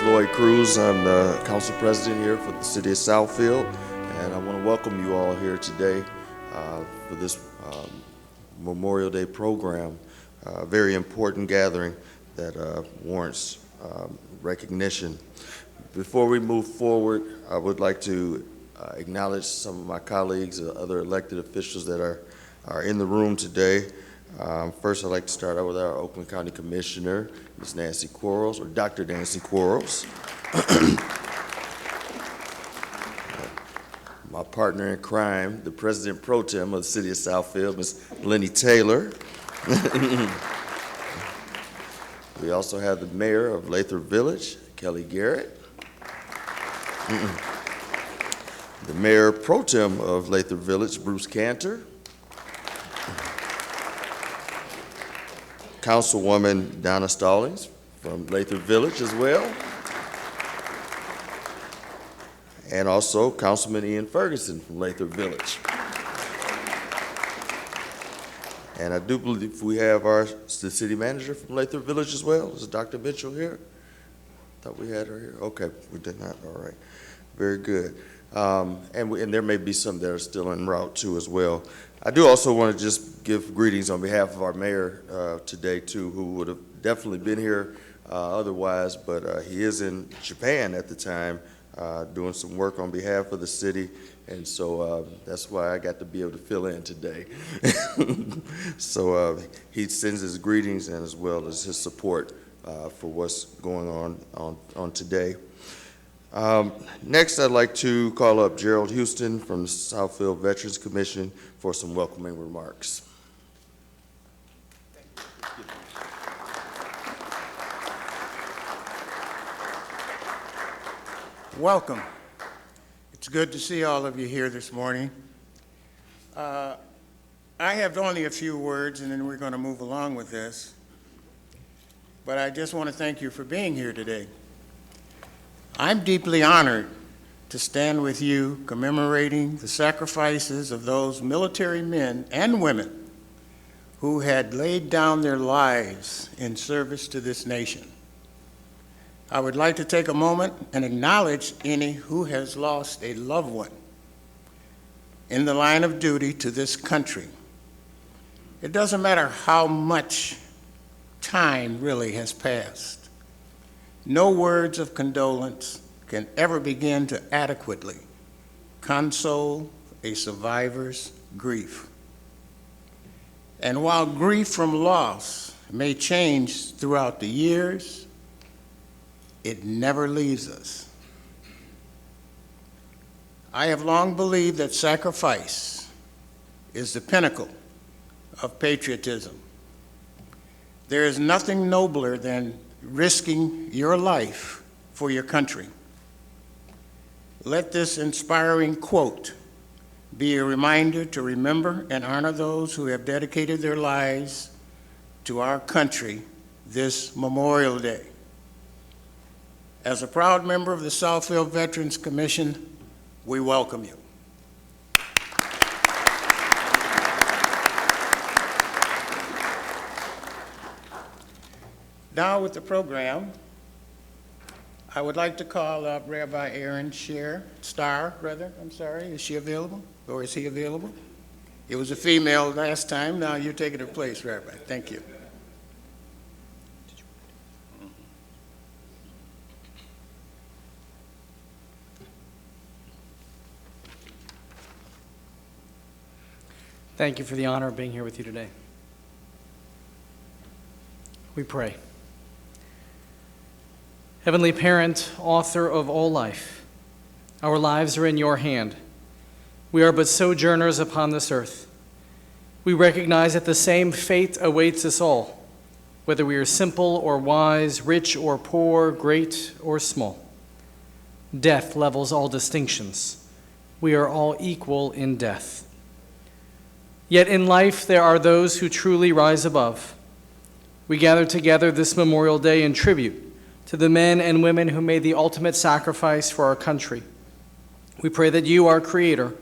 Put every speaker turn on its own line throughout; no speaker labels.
Lloyd Cruz. I'm the council president here for the city of Southfield, and I want to welcome you all here today for this Memorial Day program. A very important gathering that warrants recognition. Before we move forward, I would like to acknowledge some of my colleagues, other elected officials that are in the room today. First, I'd like to start out with our Oakland County Commissioner, Ms. Nancy Quarles, or Dr. Nancy Quarles. My partner in crime, the President Pro Tem of the City of Southfield, Ms. Lenny Taylor. We also have the Mayor of Lathrop Village, Kelly Garrett. The Mayor Pro Tem of Lathrop Village, Bruce Cantor. Councilwoman Donna Stallings from Lathrop Village as well. And also Councilman Ian Ferguson from Lathrop Village. And I do believe we have the city manager from Lathrop Village as well. Is Dr. Mitchell here? Thought we had her here. Okay, we did not. All right, very good. And there may be some that are still en route too as well. I do also want to just give greetings on behalf of our mayor today too, who would have definitely been here otherwise, but he is in Japan at the time doing some work on behalf of the city, and so that's why I got to be able to fill in today. So he sends his greetings and as well as his support for what's going on today. Next, I'd like to call up Gerald Houston from the Southfield Veterans Commission for some welcoming remarks.
Welcome. It's good to see all of you here this morning. I have only a few words, and then we're going to move along with this. But I just want to thank you for being here today. I'm deeply honored to stand with you commemorating the sacrifices of those military men and women who had laid down their lives in service to this nation. I would like to take a moment and acknowledge any who has lost a loved one in the line of duty to this country. It doesn't matter how much time really has passed. No words of condolence can ever begin to adequately console a survivor's grief. And while grief from loss may change throughout the years, it never leaves us. I have long believed that sacrifice is the pinnacle of patriotism. There is nothing nobler than risking your life for your country. Let this inspiring quote be a reminder to remember and honor those who have dedicated their lives to our country this Memorial Day. As a proud member of the Southfield Veterans Commission, we welcome you. Now with the program, I would like to call up Rabbi Aaron Starr. Is she available? Or is he available? It was a female last time, now you're taking her place, Rabbi. Thank you.
Thank you for the honor of being here with you today. We pray. Heavenly Parent, author of all life, our lives are in your hand. We are but sojourners upon this earth. We recognize that the same fate awaits us all, whether we are simple or wise, rich or poor, great or small. Death levels all distinctions. We are all equal in death. Yet in life there are those who truly rise above. We gather together this Memorial Day in tribute to the men and women who made the ultimate sacrifice for our country. We pray that you, our Creator,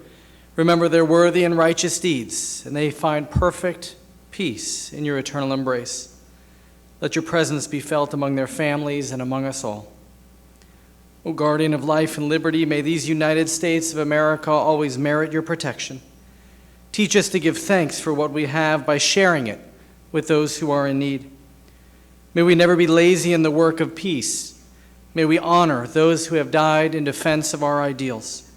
remember their worthy and righteous deeds, and they find perfect peace in your eternal embrace. Let your presence be felt among their families and among us all. O guardian of life and liberty, may these United States of America always merit your protection. Teach us to give thanks for what we have by sharing it with those who are in need. May we never be lazy in the work of peace. May we honor those who have died in defense of our ideals.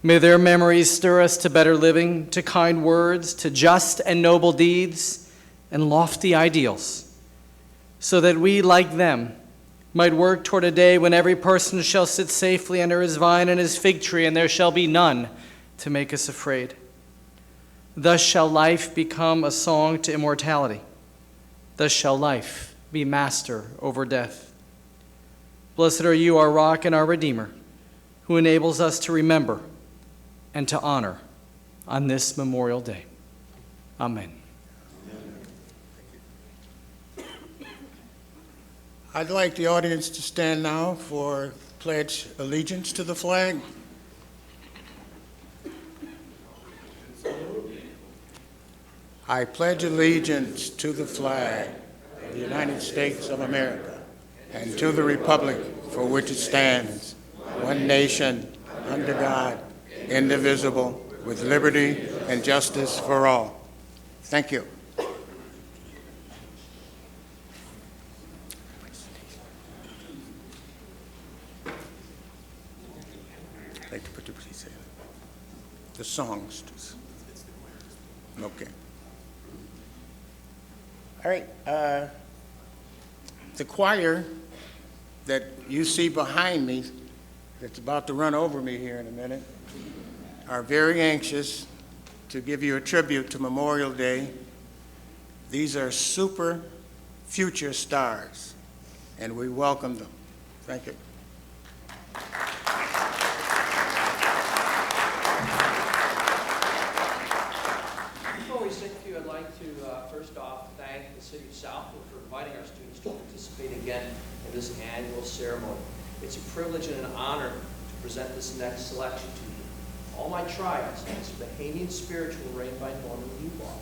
May their memories stir us to better living, to kind words, to just and noble deeds, and lofty ideals, so that we, like them, might work toward a day when every person shall sit safely under his vine and his fig tree, and there shall be none to make us afraid. Thus shall life become a song to immortality. Thus shall life be master over death. Blessed are you, our rock and our Redeemer, who enables us to remember and to honor on this Memorial Day. Amen.
I'd like the audience to stand now for pledge allegiance to the flag. I pledge allegiance to the flag of the United States of America and to the republic for which it stands, one nation, under God, indivisible, with liberty and justice for all. Thank you. I'd like to put the songs. Okay. All right. The choir that you see behind me, that's about to run over me here in a minute, are very anxious to give you a tribute to Memorial Day. These are super future stars, and we welcome them. Thank you.
Before we sing to you, I'd like to first off thank the City of Southfield for inviting our students to participate again in this annual ceremony. It's a privilege and an honor to present this next selection to you. All My Trials is the Bahamian spiritual reigned by Norman Newbar.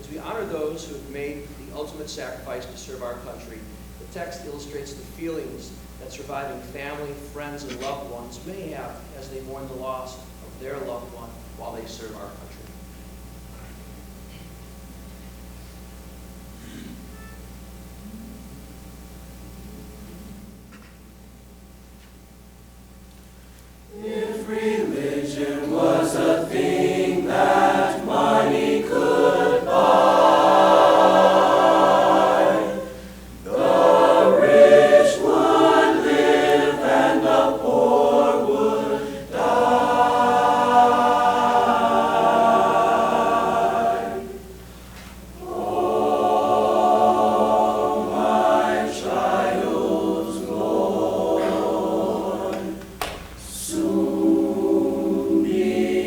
As we honor those who have made the ultimate sacrifice to serve our country, the text illustrates the feelings that surviving family, friends, and loved ones may have as they mourn the loss of their loved one while they serve our country.
Soon be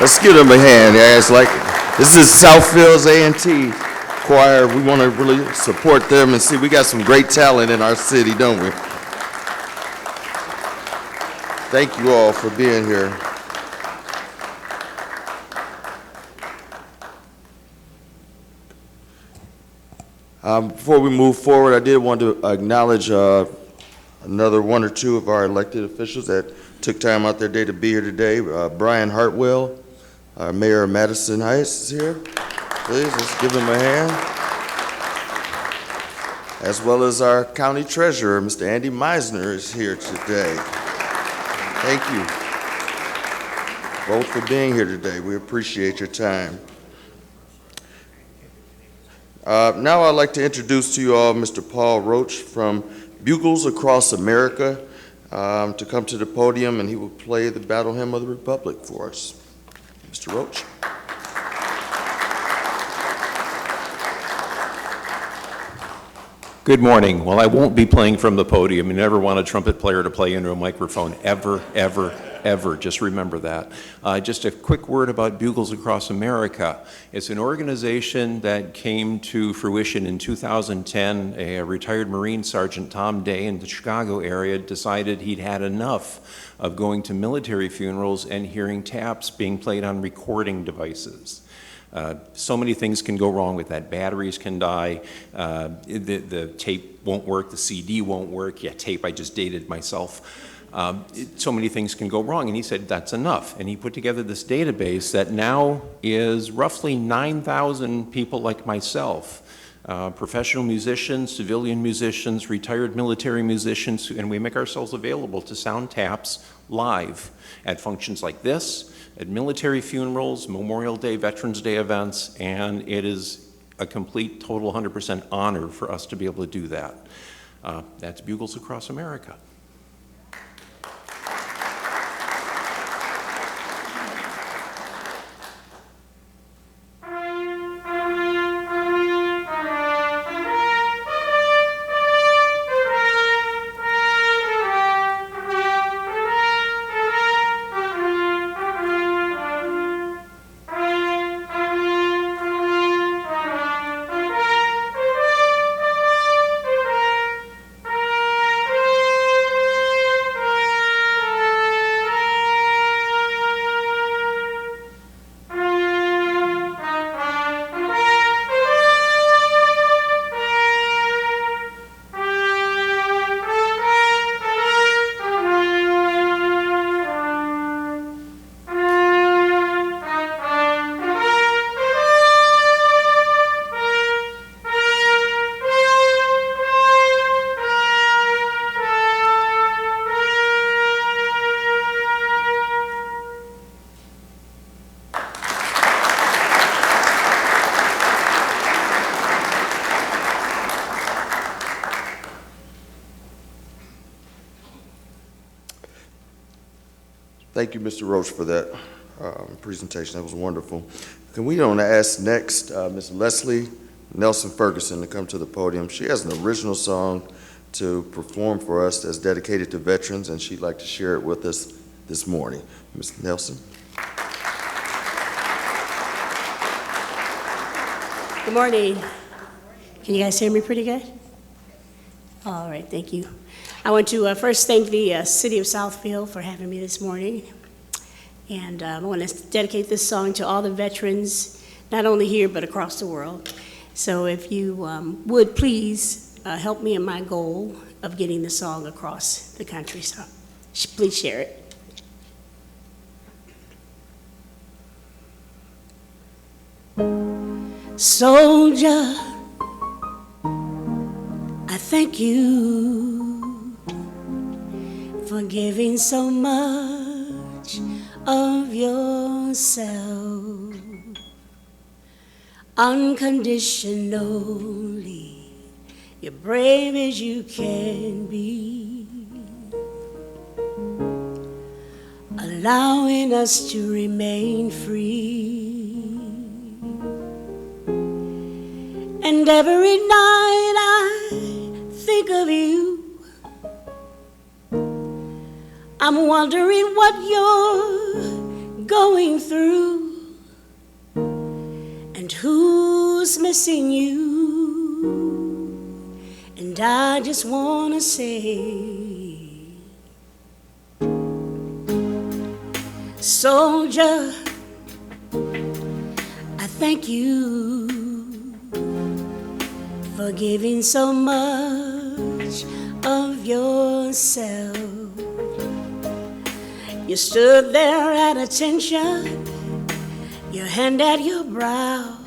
Let's give them a hand. Yeah, it's like, this is Southfield's A&T choir. We want to really support them and see, we got some great talent in our city, don't we? Thank you all for being here. Before we move forward, I did want to acknowledge another one or two of our elected officials that took time out their day to be here today. Brian Hartwell, our Mayor of Madison Heights, is here. Please, let's give him a hand. As well as our County Treasurer, Mr. Andy Meisner, is here today. Thank you both for being here today. We appreciate your time. Now I'd like to introduce to you all Mr. Paul Roach from Bugles Across America to come to the podium, and he will play the Battle Hymn of the Republic for us. Mr. Roach.
Good morning. Well, I won't be playing from the podium. You never want a trumpet player to play into a microphone, ever, ever, ever. Just remember that. Just a quick word about Bugles Across America. It's an organization that came to fruition in 2010. A retired Marine Sergeant, Tom Day, in the Chicago area decided he'd had enough of going to military funerals and hearing taps being played on recording devices. So many things can go wrong with that. Batteries can die, the tape won't work, the CD won't work. Yeah, tape, I just dated myself. So many things can go wrong, and he said that's enough. And he put together this database that now is roughly 9,000 people like myself, professional musicians, civilian musicians, retired military musicians, and we make ourselves available to sound taps live at functions like this, at military funerals, Memorial Day, Veterans Day events, and it is a complete, total 100% honor for us to be able to do that. That's Bugles Across America.
Thank you, Mr. Roach, for that presentation. That was wonderful. Can we ask next Ms. Leslie Nelson Ferguson to come to the podium? She has an original song to perform for us that's dedicated to veterans, and she'd like to share it with us this morning. Ms. Nelson.
Good morning. Can you guys hear me pretty good? All right, thank you. I want to first thank the City of Southfield for having me this morning. And I want to dedicate this song to all the veterans, not only here, but across the world. So if you would please help me in my goal of getting the song across the country. So please share it. Soldier, I thank you for giving so much of yourself unconditionally. You're brave as you can be, allowing us to remain free. And every night I think of you, I'm wondering what you're going through and who's missing you. And I just want to say, soldier, I thank you for giving so much of yourself. You stood there at attention, your hand at your brow,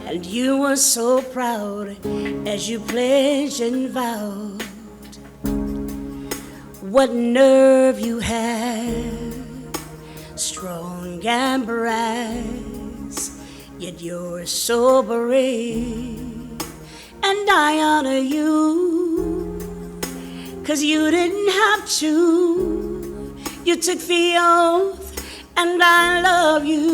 and you were so proud as you pledged and vowed. What nerve you have, strong and brass, yet you're so brave, and I honor you, 'cause you didn't have to. You took the oath, and I love you.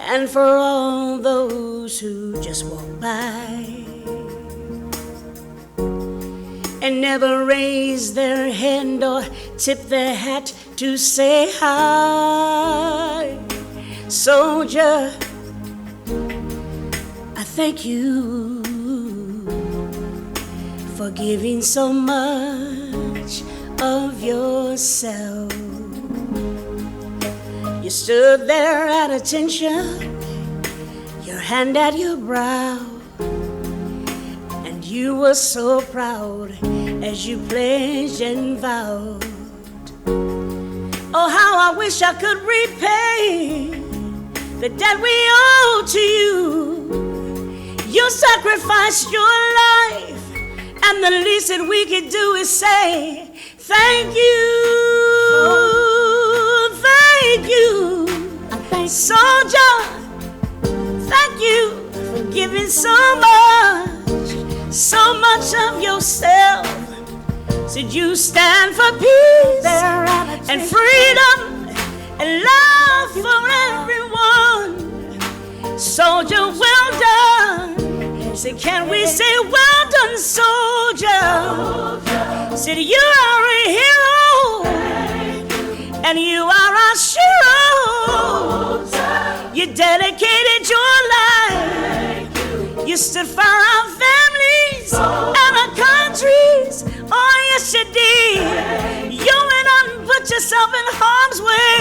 And for all those who just walk by and never raise their hand or tip their hat to say hi, soldier, I thank you for giving so much of yourself. You stood there at attention, your hand at your brow, and you were so proud as you pledged and vowed. Oh, how I wish I could repay the debt we owe to you. You sacrificed your life, and the least that we could do is say thank you. Thank you, soldier, thank you for giving so much of yourself. Did you stand for peace and freedom and love for everyone? Soldier, well done. Say, can we say well done, soldier? Said you are a hero, and you are our hero. You dedicated your life. You stood for our families and our countries. Oh, yes, you did. You went on and put yourself in harm's way.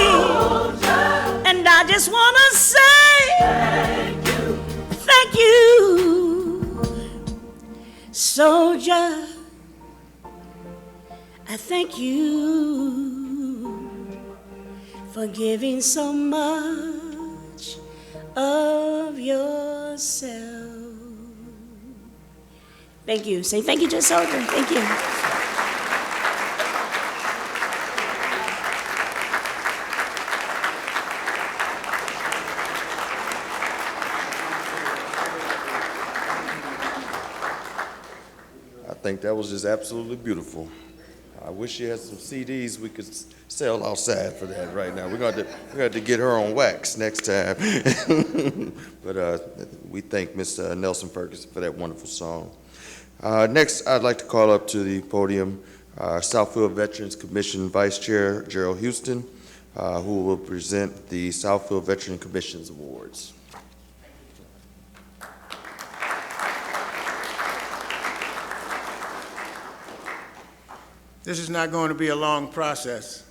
And I just want to say thank you, soldier. I thank you for giving so much of yourself. Thank you. Say thank you to a soldier. Thank you.
I think that was just absolutely beautiful. I wish you had some CDs we could sell outside for that right now. We're going to have to get her on wax next time. But we thank Ms. Nelson Ferguson for that wonderful song. Next, I'd like to call up to the podium Southfield Veterans Commission Vice Chair Gerald Houston, who will present the Southfield Veteran Commission's Awards.
This is not going to be a long process,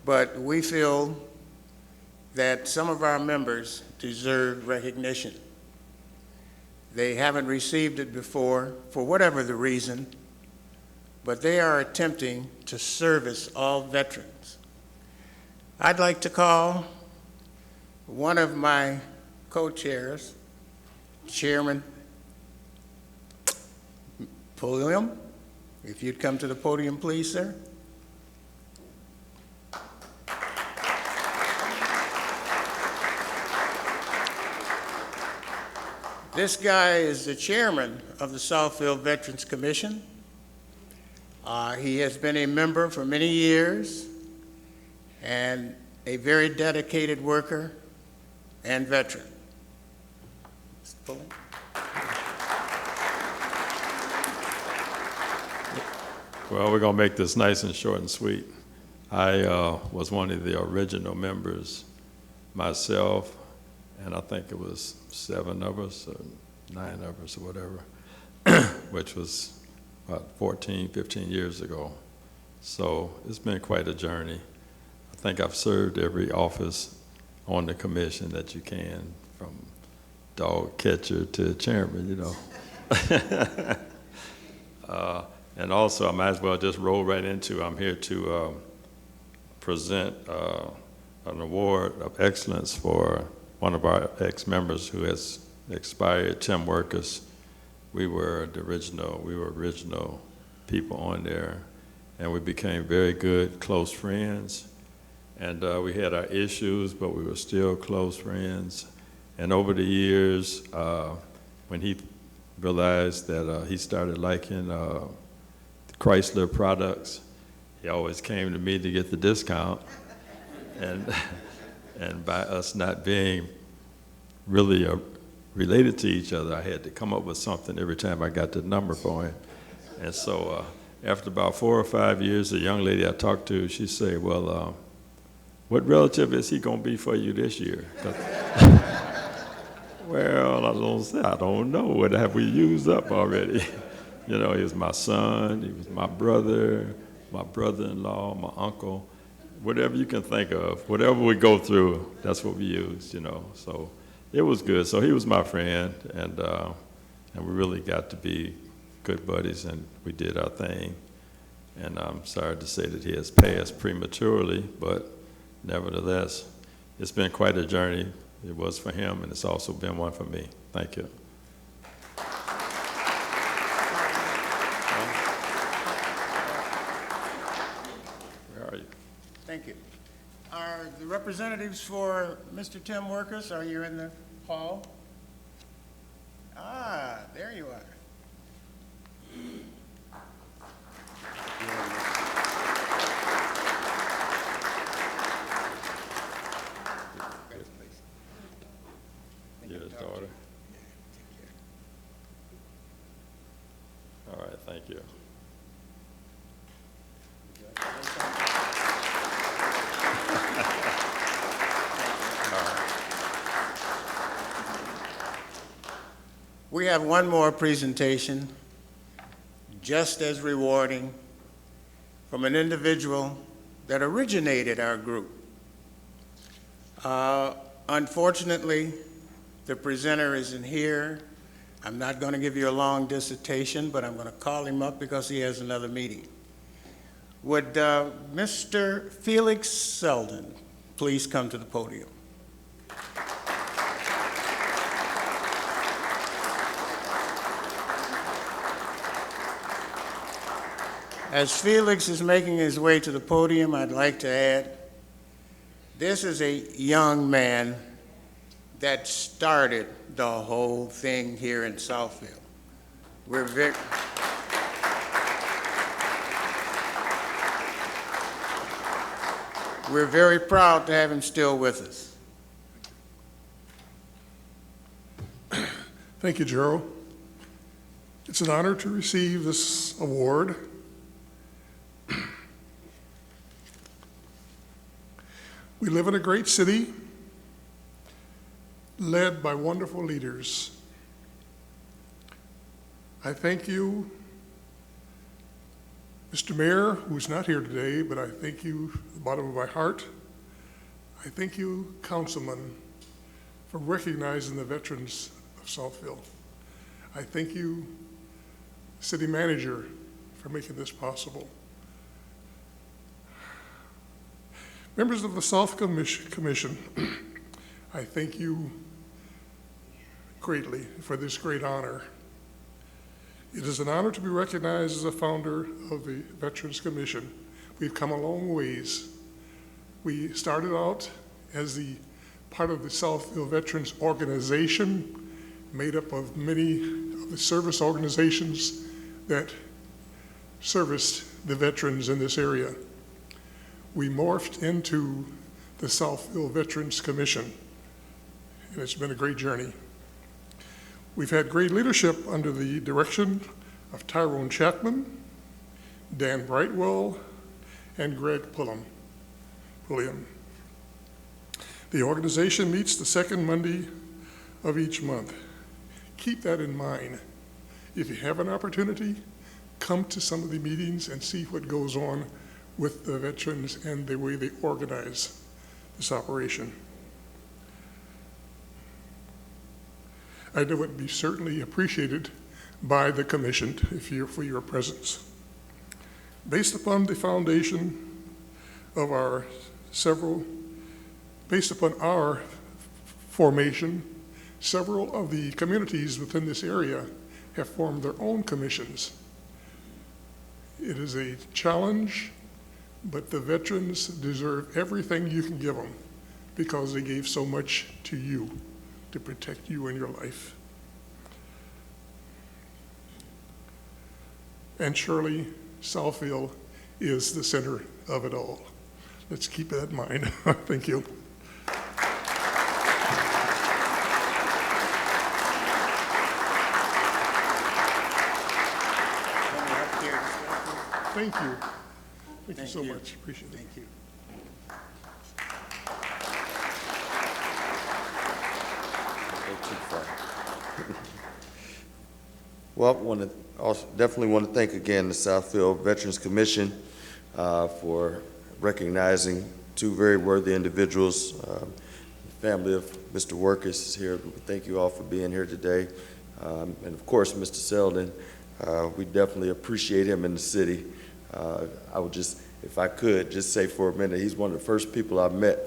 but we feel that some of our members deserve recognition. They haven't received it before, for whatever the reason, but they are attempting to service all veterans. I'd like to call one of my co-chairs, Chairman Pulliam. If you'd come to the podium, please, sir. This guy is the chairman of the Southfield Veterans Commission. He has been a member for many years and a very dedicated worker and veteran. Mr. Pulliam.
Well, we're going to make this nice and short and sweet. I was one of the original members myself, and I think it was 7 of us or 9 of us or whatever, which was about 14, 15 years ago. So it's been quite a journey. I think I've served every office on the commission that you can, from dog catcher to chairman, you know. And also, I might as well just roll right into, I'm here to present an award of excellence for one of our ex-members who has expired, Tim Workus. We were original people on there, and we became very good, close friends. And we had our issues, but we were still close friends. And over the years, when he realized that he started liking Chrysler products, he always came to me to get the discount. And by us not being really related to each other, I had to come up with something every time I got the number for him. And so after about 4 or 5 years, a young lady I talked to, she said, well, what relative is he going to be for you this year? Well, I don't know. What have we used up already? You know, he was my son, he was my brother, my brother-in-law, my uncle, whatever you can think of. Whatever we go through, that's what we used, you know. So it was good. So he was my friend, and we really got to be good buddies, and we did our thing. And I'm sorry to say that he has passed prematurely, but nevertheless, it's been quite a journey. It was for him, and it's also been one for me. Thank you. Where are you?
Thank you. Are the representatives for Mr. Tim Workus, are you in the hall? Ah, there you are.
Your daughter. All right, thank you.
We have one more presentation, just as rewarding, from an individual that originated our group. Unfortunately, the presenter isn't here. I'm not going to give you a long dissertation, but I'm going to call him up because he has another meeting. Would Mr. Felix Selden please come to the podium? As Felix is making his way to the podium, I'd like to add, this is a young man that started the whole thing here in Southfield. We're very proud to have him still with us.
Thank you, Gerald. It's an honor to receive this award. We live in a great city, led by wonderful leaders. I thank you, Mr. Mayor, who's not here today, but I thank you from the bottom of my heart. I thank you, Councilman, for recognizing the veterans of Southfield. I thank you, City Manager, for making this possible. Members of the South Commission, I thank you greatly for this great honor. It is an honor to be recognized as a founder of the Veterans Commission. We've come a long ways. We started out as the part of the Southfield Veterans Organization, made up of many of the service organizations that serviced the veterans in this area. We morphed into the Southfield Veterans Commission, and it's been a great journey. We've had great leadership under the direction of Tyrone Chapman, Dan Brightwell, and Greg Pulliam. The organization meets the second Monday of each month. Keep that in mind. If you have an opportunity, come to some of the meetings and see what goes on with the veterans and the way they organize this operation. I know it would be certainly appreciated by the commission for your presence. Based upon the foundation of our based upon our formation, several of the communities within this area have formed their own commissions. It is a challenge, but the veterans deserve everything you can give them because they gave so much to you to protect you in your life. And surely, Southfield is the center of it all. Let's keep that in mind. Thank you. Thank you. Thank you so much. Appreciate it.
Thank you.
Go too far. Well, definitely want to thank again the Southfield Veterans Commission for recognizing two very worthy individuals. The family of Mr. Workis is here. Thank you all for being here today. And of course, Mr. Selden, we definitely appreciate him in the city. I would just, if I could, just say for a minute, he's one of the first people I met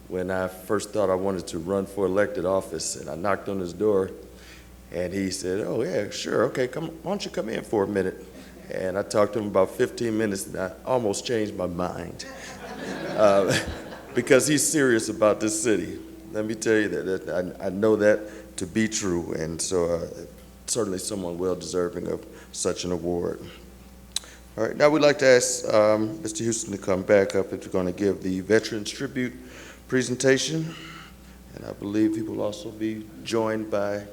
when I first thought I wanted to run for elected office. And I knocked on his door, and he said, "Oh, yeah, sure, okay, why don't you come in for a minute?" And I talked to him about 15 minutes, and I almost changed my mind because he's serious about this city. Let me tell you that I know that to be true, and so certainly someone well-deserving of such an award. All right, now we'd like to ask Mr. Houston to come back up if we're going to give the Veterans Tribute presentation. And I believe he will also be joined by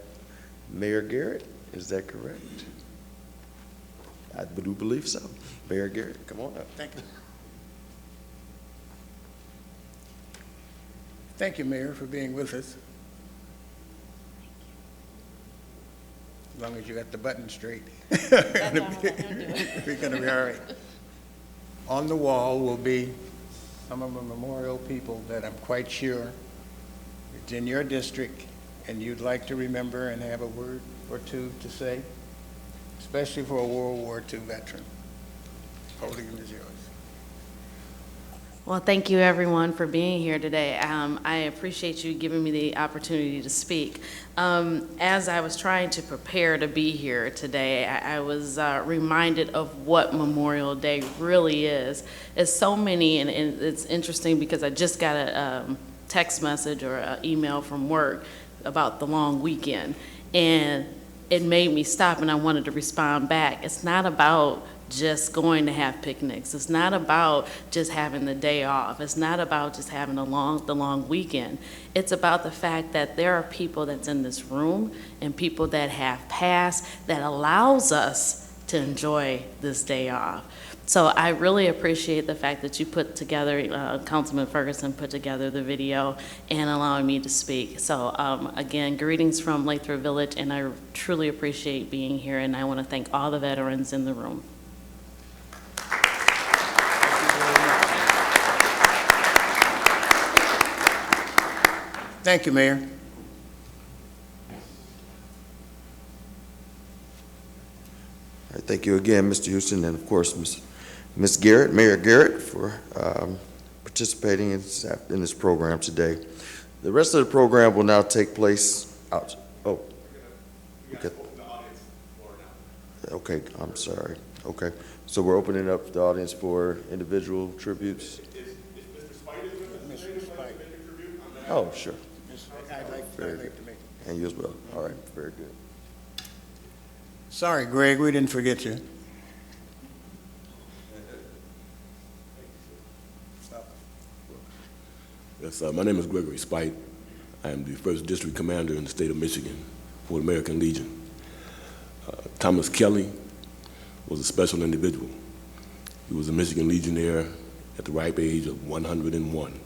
Mayor Garrett. Is that correct? I do believe so. Mayor Garrett, come on up.
Thank you. Thank you, Mayor, for being with us. As long as you got the button straight. We're going to be all right. On the wall will be some of the memorial people that I'm quite sure it's in your district and you'd like to remember and have a word or two to say, especially for a World War II veteran. Podium is yours.
Well, thank you everyone for being here today. I appreciate you giving me the opportunity to speak. As I was trying to prepare to be here today, I was reminded of what Memorial Day really is. It's so many, and it's interesting because I just got a text message or an email from work about the long weekend, and it made me stop, and I wanted to respond back. It's not about just going to have picnics. It's not about just having the day off. It's not about just having the long weekend. It's about the fact that there are people that's in this room and people that have passed that allows us to enjoy this day off. So I really appreciate the fact that you put together, Councilman Ferguson put together the video and allowing me to speak. So again, greetings from Lathrop Village, and I truly appreciate being here, and I want to thank all the veterans in the room.
Thank you, Mayor.
All right, thank you again, Mr. Houston, and of course, Ms. Garrett, Mayor Garrett, for participating in this program today. The rest of the program will now take place out. Oh, okay. Okay, I'm sorry. Okay, so we're opening up the audience for individual tributes.
Is Mr. Spite with us?
Mr. Spite.
Oh, sure.
I'd like to make it.
And you as well. All right, very good.
Sorry, Greg, we didn't forget you.
Yes, my name is Gregory Spite. I am the 1st District Commander in the state of Michigan for the American Legion. Thomas Kelly was a special individual. He was a Michigan Legionnaire at the ripe age of 101.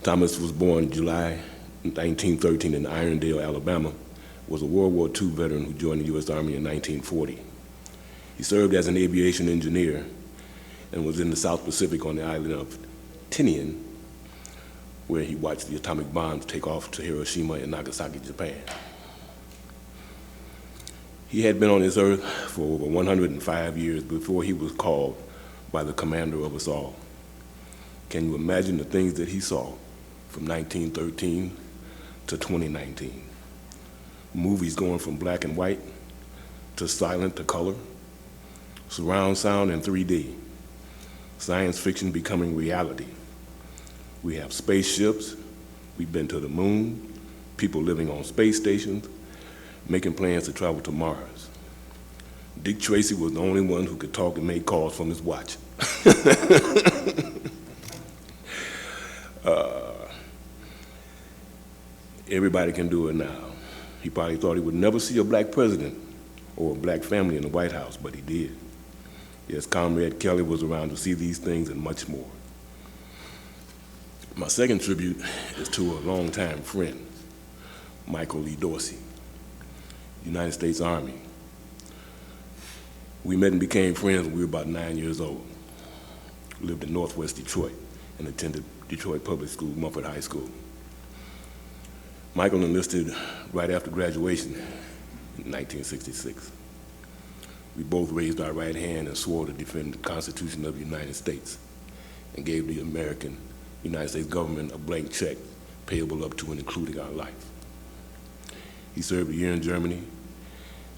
Thomas was born July 1913 in Irondale, Alabama, was a World War II veteran who joined the U.S. Army in 1940. He served as an aviation engineer and was in the South Pacific on the island of Tinian, where he watched the atomic bombs take off to Hiroshima and Nagasaki, Japan. He had been on this earth for over 105 years before he was called by the commander of us all. Can you imagine the things that he saw from 1913 to 2019? Movies going from black and white to silent to color, surround sound and 3D, science fiction becoming reality. We have spaceships, we've been to the moon, people living on space stations, making plans to travel to Mars. Dick Tracy was the only one who could talk and make calls from his watch. Everybody can do it now. He probably thought he would never see a black president or a black family in the White House, but he did. Yes, Comrade Kelly was around to see these things and much more. My second tribute is to a longtime friend, Michael Lee Dorsey, United States Army. We met and became friends when we were about 9 years old. Lived in Northwest Detroit and attended Detroit Public School, Mumford High School. Michael enlisted right after graduation in 1966. We both raised our right hand and swore to defend the Constitution of the United States and gave the United States government a blank check payable up to and including our life. He served a year in Germany,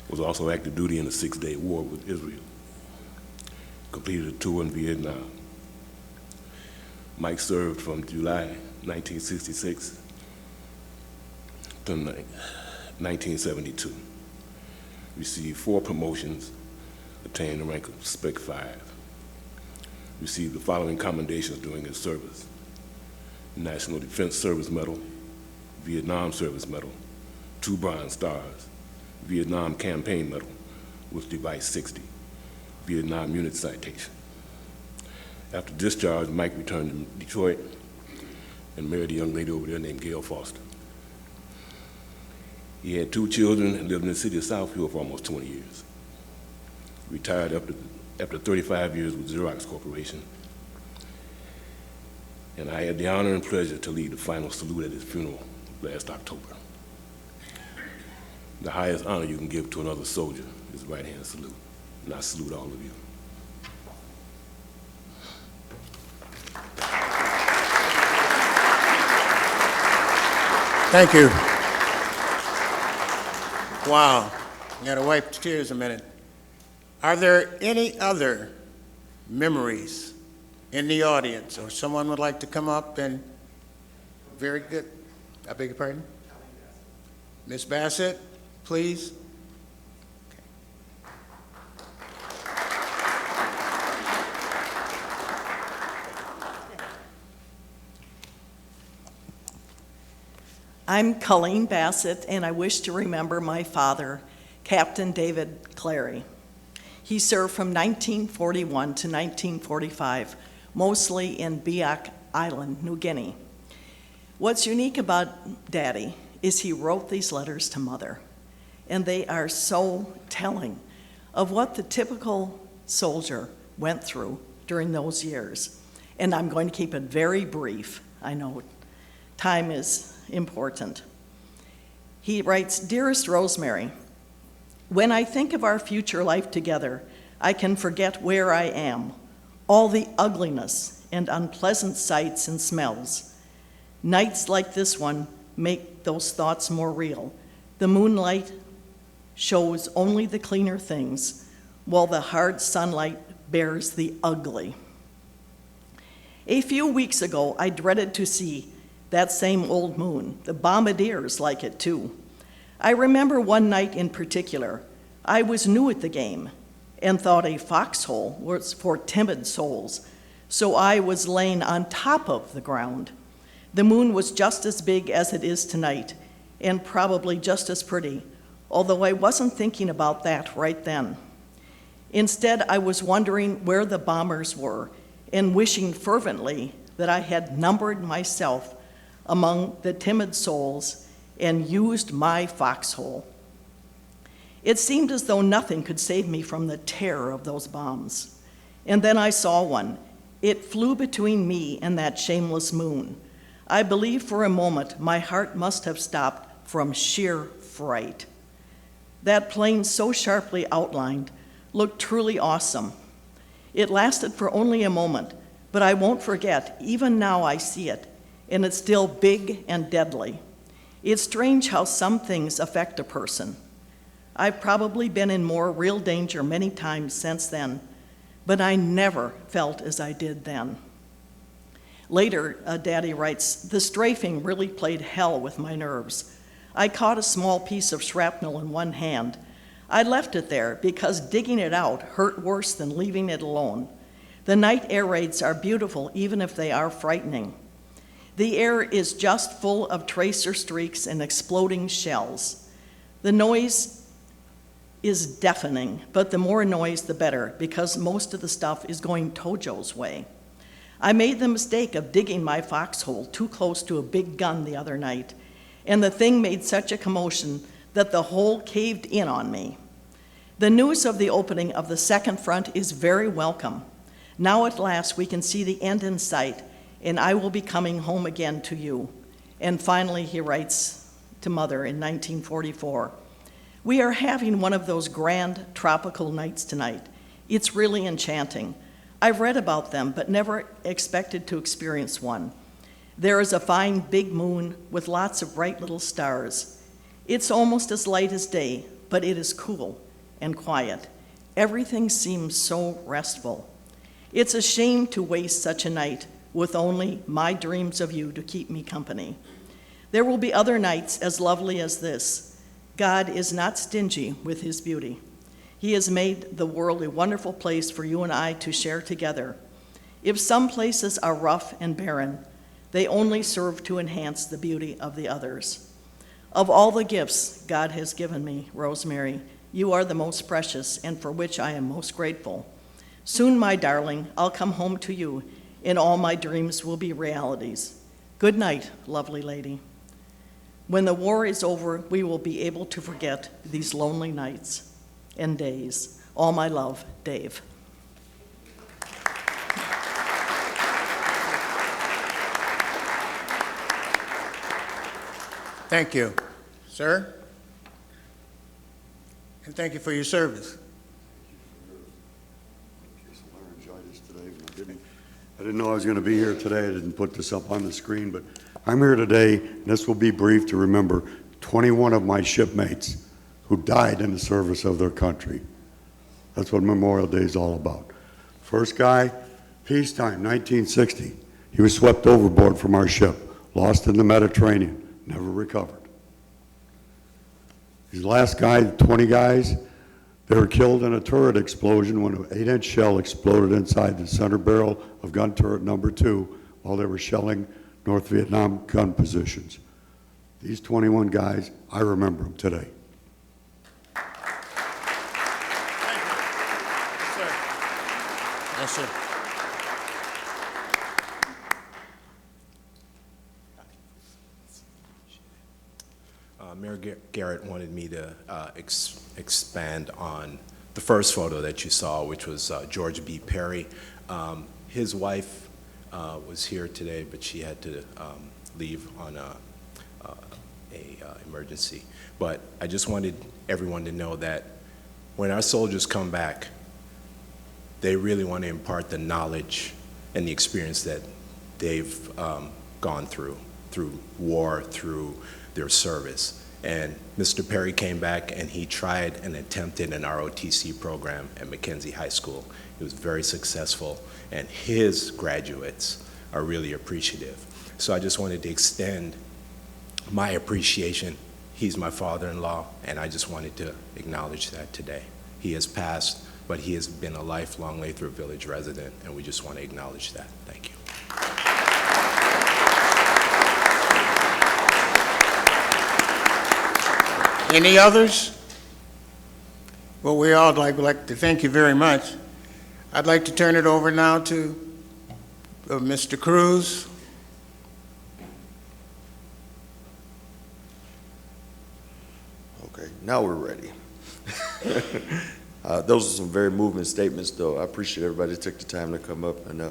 was also active duty in the Six-Day War with Israel, completed a tour in Vietnam. Mike served from July 1966 to 1972. Received 4 promotions, attained the rank of Spec 5. Received the following commendations during his service: National Defense Service Medal, Vietnam Service Medal, 2 Bronze Stars, Vietnam Campaign Medal with Device 60, Vietnam Unit Citation. After discharge, Mike returned to Detroit and married a young lady over there named Gail Foster. He had 2 children and lived in the city of Southfield for almost 20 years. Retired after 35 years with Xerox Corporation. And I had the honor and pleasure to lead the final salute at his funeral last October. The highest honor you can give to another soldier is right-hand salute. And I salute all of you.
Thank you. Wow. You gotta wipe the tears a minute. Are there any other memories in the audience, or someone would like to come up and, very good. I beg your pardon? Ms. Bassett, please.
I'm Colleen Bassett, and I wish to remember my father, Captain David Clary. He served from 1941 to 1945, mostly in Biak Island, New Guinea. What's unique about Daddy is he wrote these letters to Mother, and they are so telling of what the typical soldier went through during those years. And I'm going to keep it very brief. I know time is important. He writes, "Dearest Rosemary, when I think of our future life together, I can forget where I am, all the ugliness and unpleasant sights and smells. Nights like this one make those thoughts more real. The moonlight shows only the cleaner things, while the hard sunlight bears the ugly. A few weeks ago, I dreaded to see that same old moon. The bombardiers like it too. I remember one night in particular. I was new at the game and thought a foxhole was for timid souls, so I was laying on top of the ground. The moon was just as big as it is tonight and probably just as pretty, although I wasn't thinking about that right then. Instead, I was wondering where the bombers were and wishing fervently that I had numbered myself among the timid souls and used my foxhole. It seemed as though nothing could save me from the terror of those bombs. And then I saw one. It flew between me and that shameless moon. I believe for a moment my heart must have stopped from sheer fright. That plane, so sharply outlined, looked truly awesome. It lasted for only a moment, but I won't forget. Even now I see it, and it's still big and deadly. It's strange how some things affect a person. I've probably been in more real danger many times since then, but I never felt as I did then. Later, Daddy writes, the strafing really played hell with my nerves. I caught a small piece of shrapnel in one hand. I left it there because digging it out hurt worse than leaving it alone. The night air raids are beautiful even if they are frightening. The air is just full of tracer streaks and exploding shells. The noise is deafening, but the more noise the better, because most of the stuff is going Tojo's way. I made the mistake of digging my foxhole too close to a big gun the other night, and the thing made such a commotion that the hole caved in on me. The news of the opening of the second front is very welcome. Now at last we can see the end in sight, and I will be coming home again to you. And finally, he writes to Mother in 1944, we are having one of those grand tropical nights tonight. It's really enchanting. I've read about them, but never expected to experience one. There is a fine big moon with lots of bright little stars. It's almost as light as day, but it is cool and quiet. Everything seems so restful. It's a shame to waste such a night with only my dreams of you to keep me company. There will be other nights as lovely as this. God is not stingy with his beauty. He has made the world a wonderful place for you and I to share together. If some places are rough and barren, they only serve to enhance the beauty of the others. Of all the gifts God has given me, Rosemary, you are the most precious and for which I am most grateful. Soon, my darling, I'll come home to you, and all my dreams will be realities. Good night, lovely lady. When the war is over, we will be able to forget these lonely nights and days. All my love, Dave.
Thank you, sir. And thank you for your service.
I didn't know I was going to be here today. I didn't put this up on the screen, but I'm here today, and this will be brief, to remember 21 of my shipmates who died in the service of their country. That's what Memorial Day is all about. First guy, peacetime, 1960. He was swept overboard from our ship, lost in the Mediterranean, never recovered. His last guy, 20 guys, they were killed in a turret explosion when an 8-inch shell exploded inside the center barrel of gun turret number 2 while they were shelling North Vietnam gun positions. These 21 guys, I remember them today.
Yes, sir.
Mayor Garrett wanted me to expand on the first photo that you saw, which was George B. Perry. His wife was here today, but she had to leave on a emergency. But I just wanted everyone to know that when our soldiers come back, they really want to impart the knowledge and the experience that they've gone through war, through their service. And Mr. Perry came back and he tried and attempted an ROTC program at Mackenzie High School. It was very successful, and his graduates are really appreciative. So I just wanted to extend my appreciation. He's my father-in-law, and I just wanted to acknowledge that today. He has passed, but he has been a lifelong Lathrop Village resident, and we just want to acknowledge that. Thank you.
Any others? Well, we all like to thank you very much. I'd like to turn it over now to Mr. Cruz.
Okay, now we're ready. Those are some very moving statements, though. I appreciate everybody that took the time to come up, and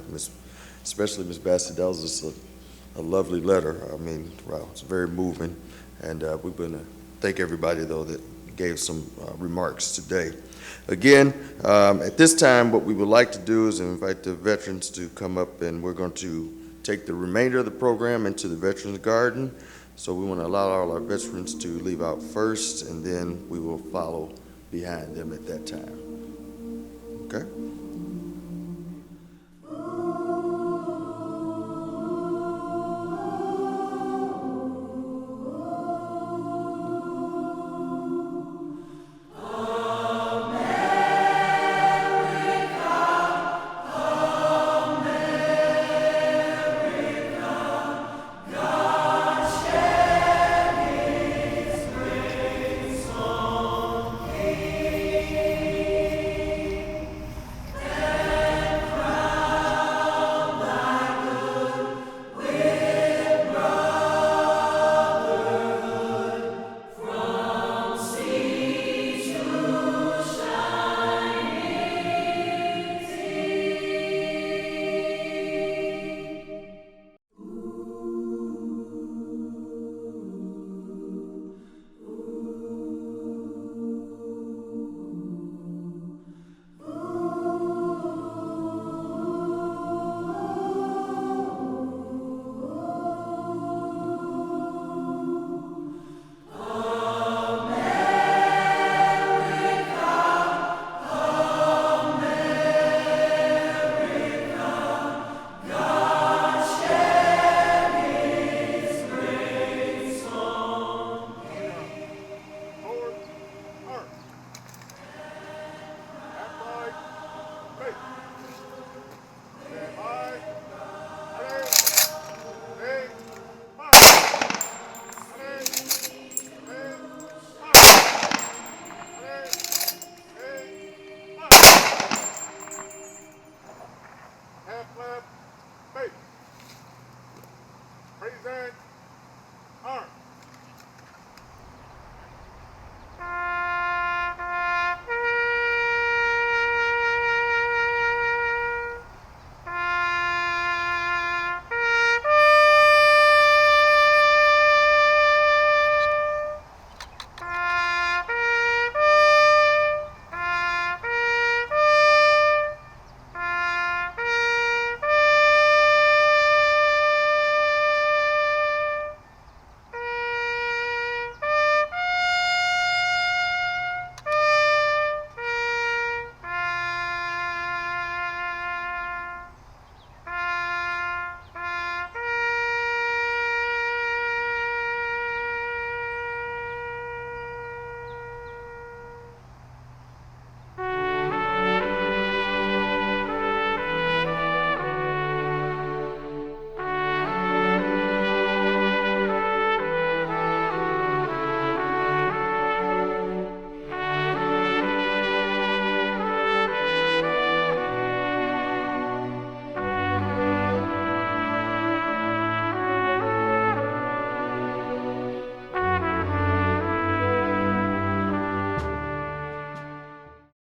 especially Ms. Bassett. That was just a lovely letter. I mean, wow, it's very moving, and we're going to thank everybody, though, that gave some remarks today. Again, at this time, what we would like to do is invite the veterans to come up, and we're going to take the remainder of the program into the Veterans Garden. So we want to allow all our veterans to leave out first, and then we will follow behind them at that time. Okay?